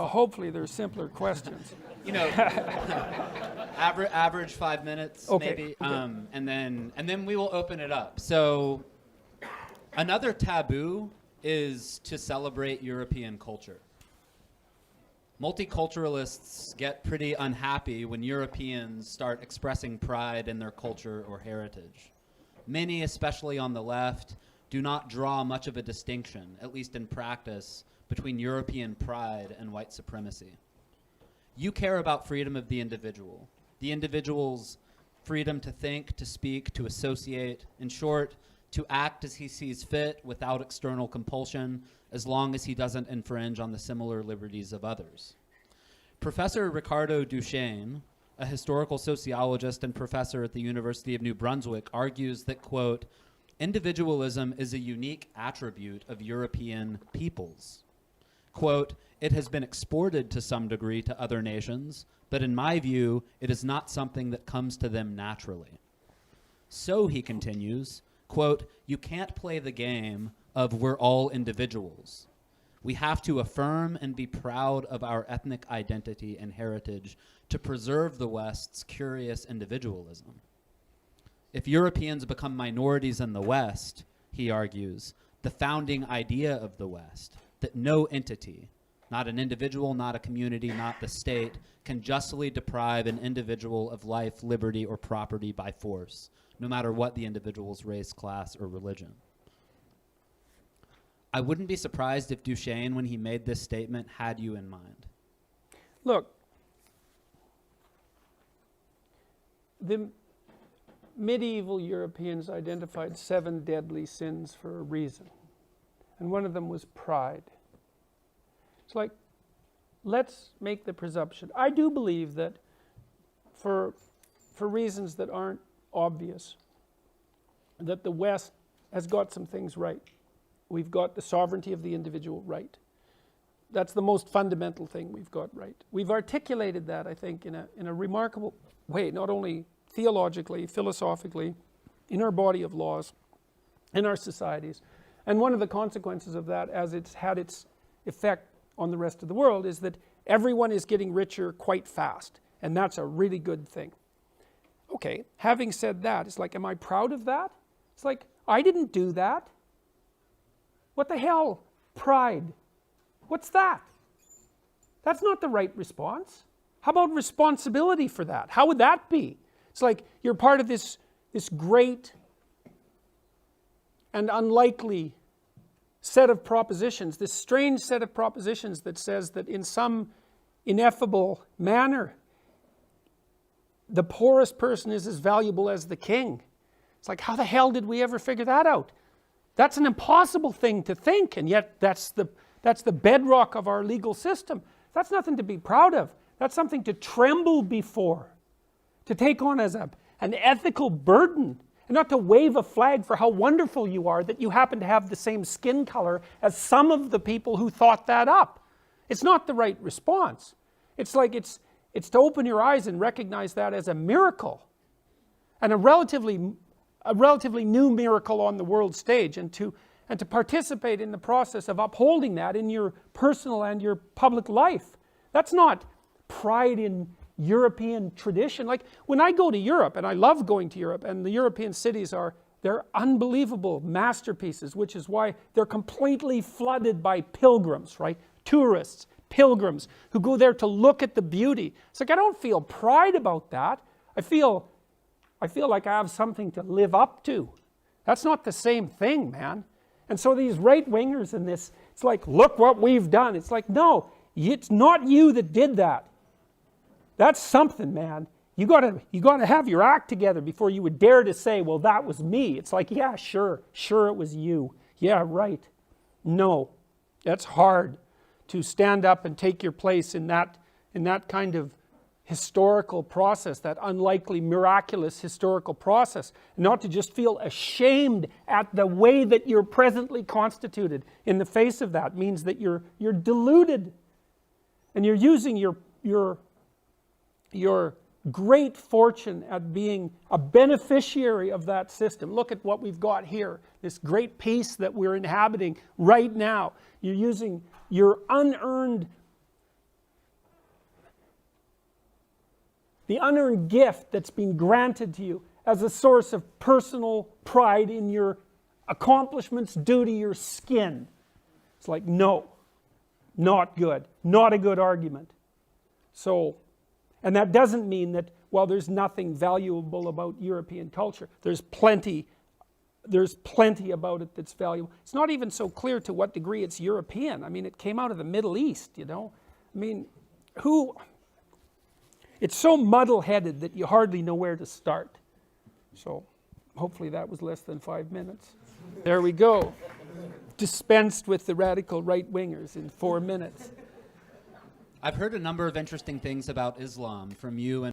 Hopefully there's simpler questions. You know, average 5 minutes, Okay, maybe, okay. and then we will open it up. So, another taboo is to celebrate European culture. Multiculturalists get pretty unhappy when Europeans start expressing pride in their culture or heritage. Many, especially on the left, do not draw much of a distinction, at least in practice, between European pride and white supremacy. You care about freedom of the individual's freedom to think, to speak, to associate, in short, to act as he sees fit without external compulsion, as long as he doesn't infringe on the similar liberties of others. Professor Ricardo Duchesne, a historical sociologist and professor at the University of New Brunswick, argues that, quote, individualism is a unique attribute of European peoples. Quote, it has been exported to some degree to other nations, but in my view, it is not something that comes to them naturally. So, he continues, quote, you can't play the game of we're all individuals. We have to affirm and be proud of our ethnic identity and heritage to preserve the West's curious individualism. If Europeans become minorities in the West, he argues, the founding idea of the West, that no entity, not an individual, not a community, not the state, can justly deprive an individual of life, liberty, or property by force, no matter what the individual's race, class, or religion. I wouldn't be surprised if Duchesne, when he made this statement, had you in mind. Look, the medieval Europeans identified 7 deadly sins for a reason. And one of them was pride. It's like, let's make the presumption. I do believe that for reasons that aren't obvious, that the West has got some things right. We've got the sovereignty of the individual right. That's the most fundamental thing we've got right. We've articulated that, I think, in a remarkable way, not only theologically, philosophically, in our body of laws, in our societies. And one of the consequences of that, as it's had its effect on the rest of the world, is that everyone is getting richer quite fast. And that's a really good thing. Okay, having said that, it's like, am I proud of that? It's like, I didn't do that. What the hell? Pride. What's that? That's not the right response. How about responsibility for that? How would that be? It's like you're part of this great and unlikely set of propositions, this strange set of propositions that says that in some ineffable manner, the poorest person is as valuable as the king. It's like, how the hell did we ever figure that out? That's an impossible thing to think, and yet that's the bedrock of our legal system. That's nothing to be proud of. That's something to tremble before, to take on as an ethical burden, and not to wave a flag for how wonderful you are that you happen to have the same skin color as some of the people who thought that up. It's not the right response. It's like it's to open your eyes and recognize that as a miracle, and a relatively new miracle on the world stage, and to participate in the process of upholding that in your personal and your public life. That's not pride in European tradition. Like when I go to Europe, and I love going to Europe, and the European cities they're unbelievable masterpieces, which is why they're completely flooded by pilgrims, right? Tourists, pilgrims, who go there to look at the beauty. It's like, I don't feel pride about that. I feel like I have something to live up to. That's not the same thing, man. And so these right-wingers in this, it's like, look what we've done. It's like, no, it's not you that did that. That's something, man. You gotta have your act together before you would dare to say, well, that was me. It's like, yeah, sure it was you. Yeah, right. No, that's hard to stand up and take your place in that kind of historical process, that unlikely, miraculous historical process, not to just feel ashamed at the way that you're presently constituted in the face of that means that you're deluded, and you're using your great fortune at being a beneficiary of that system. Look at what we've got here, this great peace that we're inhabiting right now. You're using your unearned the unearned gift that's been granted to you as a source of personal pride in your accomplishments due to your skin. It's like, no, not good, not a good argument. So, and that doesn't mean that, well, there's nothing valuable about European culture. There's plenty about it that's valuable. It's not even so clear to what degree it's European. I mean, it came out of the Middle East, you know. I mean, it's so muddle-headed that you hardly know where to start. So, hopefully that was less than 5 minutes. There we go. Dispensed with the radical right-wingers in 4 minutes. I've heard a number of interesting things about Islam from you and